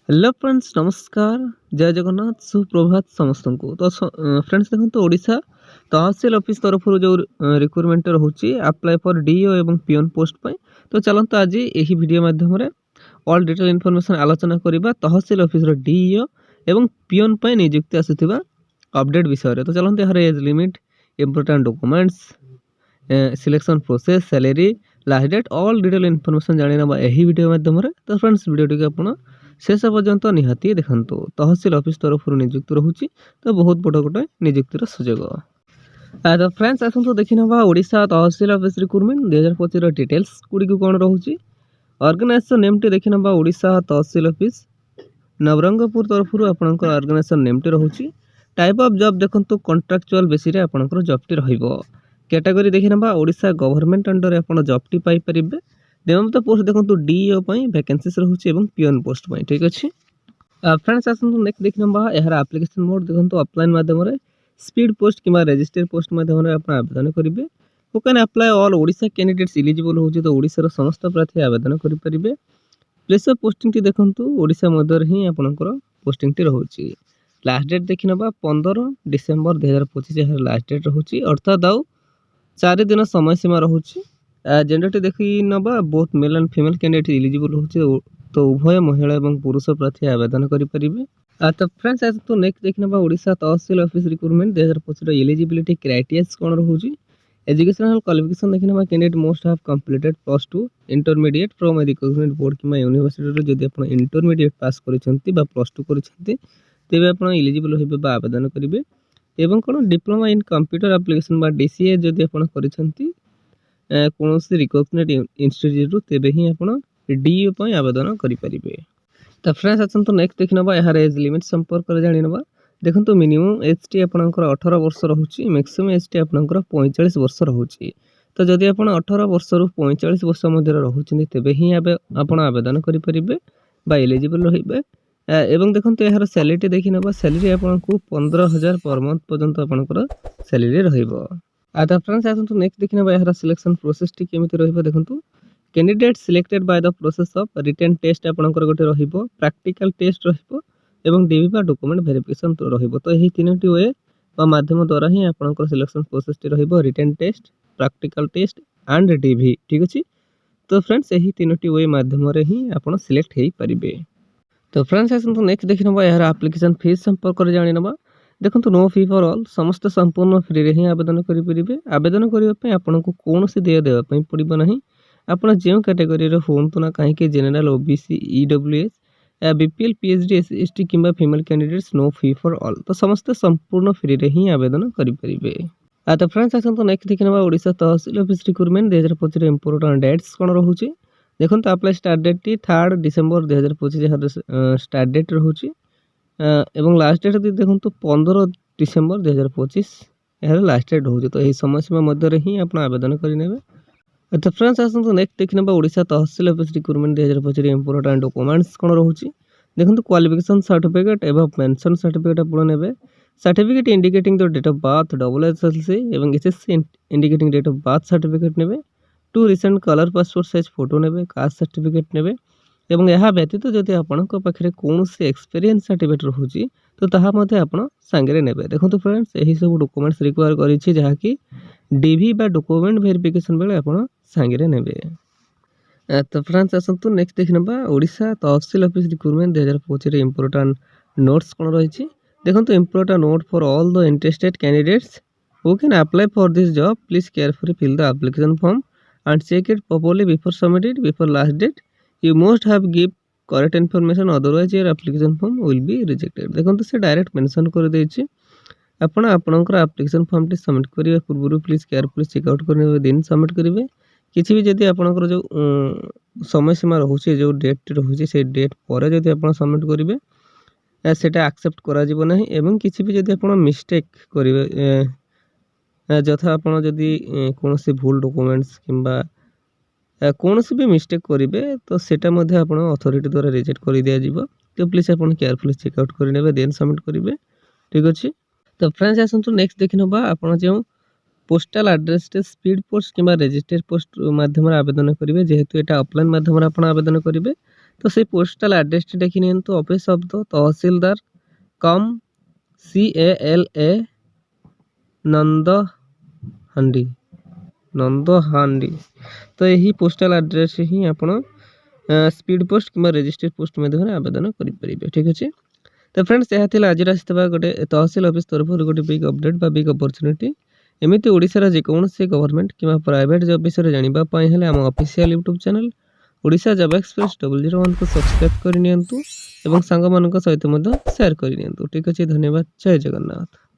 Hello friends नमस्कार जय जगन्नाथ सुप्रभात समस्त को तो फ्रेंड्स देखो ओडिशा तहसील ऑफिस तरफ जो रिक्रुटमेंट रोचे अप्लाई फॉर डीओ एवं पियोन पोस्ट पर तो चलते आज यही वीडियो माध्यम ऑल डिटेल इनफॉरमेशन आलोचना करवा तहसील ऑफिस डीओ एवं पियोन पर नियुक्ति आसुवा अपडेट विषय तो चलते यार age limit important documents selection process salary last date all detail information जानी ना यही वीडियो माध्यम तो फ्रेंड्स वीडियो टी आप शेष पर्यंत निहाती देखु तहसील ऑफिस तरफ नियुक्ति रोचे तो बहुत बड़ गोटे नियुक्तिर सुजोग तो फ्रेंड्स आसतु देखी ना ओडिशा तहसील ऑफिस रिक्रुटमेंट 2025 डिटेल्स गुड़ी कौन रोचे ऑर्गेनाइजेशन नेम टी देखी ना ओडिशा तहसील ऑफिस नवरंगपुर तरफ आपंकर ऑर्गेनाइजेशन नेम टी रोचे टाइप ऑफ जॉब देखो कॉन्ट्रैक्चुअल बेसिस आपंकर जॉब टी कैटेगरी देखी ना ओडिशा गवर्नमेंट अंडर आप जॉब टी पाई परिबे नियमित पोस्ट देखो डीओ वैकेंसीज रोचे पियोन पोस्ट ठीक अच्छे फ्रेंड्स आसतु नेक्स्ट देखना यार एप्लिकेशन मोड देखो ऑफलाइन माध्यम स्पीड पोस्ट कि रजिस्टर पोस्ट माध्यम आप आवेदन करेंगे who can apply all Odisha candidates eligible हो तो ओडिशार समस्त प्रार्थी आवेदन करेंगे प्लेस ऑफ पोस्टिंग टी देखो ओडिशा मध्य ही आपंकर पोस्टिंग टी रोचे लास्ट डेट देखी ना 15 डिसेम्बर 2025 यार लास्ट डेट रोचे अर्थात आउ 4 दिन समय सीमा रोचे जेंडर टी देखी नवा both male and female candidate eligible हो तो उभय महिला और पुरुष प्रार्थी आवेदन करेंगे तो फ्रेंड्स आज तो नेक्स्ट देखना ओडिशा तहसील ऑफिस रिक्रुटमेंट 2025 एलिजिबिलिटी क्राइटेरिया कौन रोचे एजुकेशनल क्वालिफिकेशन देखना candidate most have completed +2 intermediate from a recognised board कि यूनिवर्सिटी जदि आप इंटरमीडिएट पास करछंती बा +2 करछंती तेबे आप इलिजिबल होबे आवेदन करेंगे एवं कौन डिप्लोमा इन कंप्यूटर एप्लिकेशन बा डीसीए जदि आप करछंती कौन से रिकॉग्नाइज्ड इंस्टीट्यूट तेबे ही आप डीओ पर आवेदन करेंगे तो फ्रेंड्स आसतु नेक्स्ट देखना यार एज लिमिट संपर्क जानी ना देखो मिनिमम एज टी आपंकर 18 वर्ष रोचे मैक्सिमम एज टी आपंकर 45 वर्ष रोचे तो जदि आप 18 वर्ष रु 45 वर्ष मध्य रोचे तेबे ही आप आवेदन करेंगे एलिजिबल रही एवं देखो यार सैलरी देखी ना सैलरी आपको 15,000 पर मंथ पर्यंत आपंकर सैलरी रहिबो तो फ्रेंड्स आसतु नेक्स्ट देखना यार सिलेक्शन प्रोसेस टी केमिति रहिबो देखंतु candidate selected by the process of written test आपंकर गोटे रहिबो प्रैक्टिकल टेस्ट रहिबो एवं डीवी बा डॉक्यूमेंट वेरिफिकेशन रहिबो तो यही तीनोटी वे बा माध्यम द्वारा ही आपंकर सिलेक्शन प्रोसेस टी रहिबो written test practical test and DV ठीक अछि तो फ्रेंड्स यही तीनोटी वे माध्यम रे ही आपण सिलेक्ट हेई परिबे तो फ्रेंड्स आसतु नेक्स्ट देखिनबा यार एप्लिकेशन फीस संपर्क रे जानि नबा देखो नो फी फॉर ऑल समस्त संपूर्ण फ्री रे ही आवेदन करेंगे आवेदन करने आपको कौन से देय देवाई पड़ो ना आप जो कैटेगरी हूँ ना कहीं general OBC EWS BPL PhD ST कि female candidates no fee for all तो समस्त संपूर्ण फ्री रे ही आवेदन करेंगे तो फ्रेंड्स आसतु नेक्स्ट देखना ओडिशा तहसील ऑफिस रिक्रुटमेंट 2025 इंपोर्टेंट डेट्स कौन रोचे देखो अप्लाई स्टार्ट डेट टी 3 डिसेम्बर 2025 स्टार्ट डेट रोचे एवं लास्ट डेट देखो 15 डिसेम्बर 2025 यार लास्ट डेट हो तो यही समय सीमा मध्य ही आप आवेदन करेंगे तो फ्रेंड्स आसतु नेक्स्ट देखना ओडिशा तहसील ऑफिस रिक्रुटमेंट 2025 इंपोर्टेंट डॉक्यूमेंट्स कौन रोचे देखो क्वालिफिकेशन सर्टिफिकेट एवं पेंशन सर्टिफिकेट आप ने certificate indicating the date of birth SSLC एवं SSC indicating date of birth certificate ने 2 recent colour passport size photo ने कास्ट सर्टिफिकेट ने एवं यह व्यतीत जदि आपण पाखे कौन से एक्सपीरियंस सर्टिफिकेट रोचे तो ताहा मते आपण सांगे ने देखो तो फ्रेंड्स यही सब डॉक्यूमेंट्स रिक्वायर करिछि जहाँकि डीवी बा डॉक्यूमेंट वेरिफिकेशन बेले आपण सांगे ने तो फ्रेंड्स आसतु नेक्स्ट देखना ओडिशा तहसील ऑफिस रिक्रुटमेंट 2025 इंपोर्टेंट नोट्स कौन रही देखो important note for all the interested candidates who can apply for this job please carefully fill the application form and check it properly before submitted before last date you must have give correct information otherwise your application form will be rejected देखो से direct mention कर देछि आपणकर application form T submit करिवे पूर्व please carefully checkout करने दिन submit करेंगे किसी भी जदि आपणकर जो समय सीमा रोचे जो डेट रोचे से डेट पर जदि आप सबमिट करेंगे सेटा एक्सेप्ट करा जीवो नहीं एवं किसी भी जदि आप मिस्टेक करेंगे जथा आप जदि कौन से भूल डॉक्यूमेंट्स किंबा कौन से भी मिस्टेक करेंगे तो सेटा मध्य आप अथॉरिटी द्वारा रिजेक्ट कर दिया जीवो तो प्लीज आप केयरफुली चेकआउट करेंगे देन सबमिट करेंगे ठीक अच्छे तो फ्रेंड्स आसतु नेक्स्ट देखना आप जो पोस्टाल एड्रेस स्पीड पोस्ट कि रजिस्टर पोस्ट माध्यम आवेदन करेंगे जेहेतु यहाँ ऑफलाइन माध्यम आप आवेदन करेंगे तो से पोस्टाल आड्रेस देखि नियंतु ऑफिस शब्द तहसीलदार कम CALA नंदहांडी तो यही पोस्टाल आड्रेस ही आपण स्पीड पोस्ट कि रजिस्ट्रेड पोस्ट माध्यम आवेदन करेंगे। ठीक अच्छे तो फ्रेंड्स यह आज आसवा गोटे तहसील ऑफिस तरफ गोटे बिग अपडेट बा बिग अपॉर्चुनिटी एमती ओडिशार जेकोसी गवर्नमेंट कि प्राइवेट जॉब विषय जानापी हेले आम official YouTube channel Odisha job express 001 को सब्सक्राइब करनी और सांग मान सहित शेयर करनी। ठीक अच्छे धन्यवाद। जय जगन्नाथ।